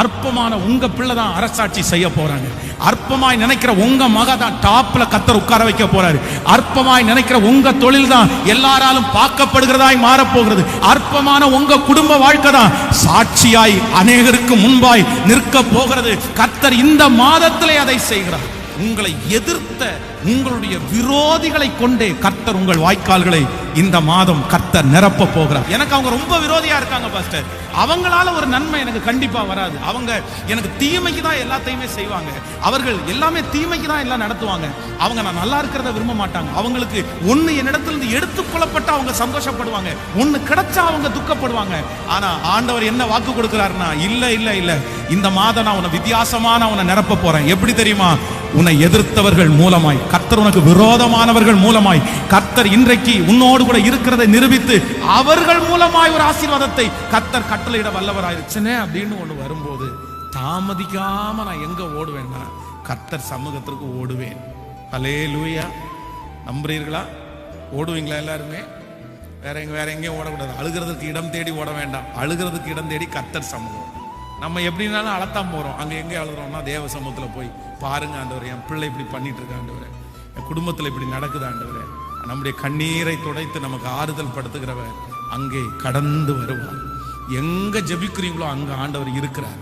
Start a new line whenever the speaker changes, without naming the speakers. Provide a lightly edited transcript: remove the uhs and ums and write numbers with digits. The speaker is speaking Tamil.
அற்பமான உங்க பிள்ளை தான் அரசாட்சி செய்ய போறாங்க. அற்பமாய் நினைக்கிற உங்க மக தான் டாப்ல கர்த்தர் உட்கார வைக்க போறாரு. அற்பமாய் நினைக்கிற உங்க தொழில் தான் எல்லாராலும் பார்க்கப்படுகிறதாய் மாறப்போகிறது. அற்பமான உங்க குடும்ப வாழ்க்கை தான் சாட்சியாய் அநேகருக்கு முன்பாய் நிற்க போகிறது. கர்த்தர் இந்த மாதத்திலே அதை செய்கிறார். உங்களை எதிர்த்த உங்களுடைய விரோதிகளை கொண்டே கர்த்தர் உங்கள் வாய்க்கால்களை இந்த மாதம் கர்த்தர் நிரப்ப போகிறார். எனக்கு அவங்க ரொம்ப விரோதியா இருக்காங்க பாஸ்டர், அவங்களால ஒரு நன்மை எனக்கு கண்டிப்பா வராது. அவங்க எனக்கு தீமைக்கு தான் எல்லாத்தையுமே செய்வாங்க. அவர்கள் எல்லாமே தீமைக்கு தான் எல்லாம் நடத்துவாங்க. அவங்க நான் நல்லா இருக்கிறத விரும்ப மாட்டாங்க. அவங்களுக்கு ஒண்ணு என்னிடத்திலிருந்து எடுத்துக்கொள்ளப்பட்ட அவங்க சந்தோஷப்படுவாங்க, ஒண்ணு கிடைச்சா அவங்க துக்கப்படுவாங்க. ஆனா ஆண்டவர் என்ன வாக்கு கொடுக்கிறாருன்னா, இல்ல இல்ல இல்ல, இந்த மாதம் நான் உன்னை வித்தியாசமான உன்னை நிரப்ப போறேன். எப்படி தெரியுமா? உன்னை எதிர்த்தவர்கள் மூலமாய், கர்த்தர் உனக்கு விரோதமானவர்கள் மூலமாய் கர்த்தர் இன்றைக்கு உன்னோடு கூட இருக்கிறதை நிரூபித்து அவர்கள் மூலமாய் ஒரு ஆசீர்வாதத்தை கர்த்தர் கட்டளையிட வல்லவராயிருச்சுனே அப்படின்னு ஒண்ணு வரும்போது தாமதிக்காம நான் எங்க ஓடுவேன்னா கர்த்தர் சமூகத்திற்கு ஓடுவேன். ஹல்லேலூயா. நம்புறீர்களா? ஓடுவீங்களா எல்லாருமே? வேற எங்கேயும் ஓடக்கூடாது. அழுகிறதுக்கு இடம் தேடி ஓட வேண்டாம். அழுகிறதுக்கு இடம் தேடி கர்த்தர் சமூகம். நம்ம எப்படினாலும் அழத்தான் போறோம். அங்க எங்க அழுகிறோம்னா தேவ சமூகத்துல போய் பாருங்க, ஆண்டவரே என் பிள்ளை இப்படி பண்ணிட்டு இருக்க, ஆண்டவரே என் குடும்பத்துல இப்படி நடக்குது, ஆண்டவரே நம்முடைய கண்ணீரை துடைத்து நமக்கு ஆறுதல் படுத்துகிறவர் அங்கே கடந்து வருவார். எங்க ஜெபிக்கிறீங்களோ அங்க ஆண்டவர் இருக்கிறார்.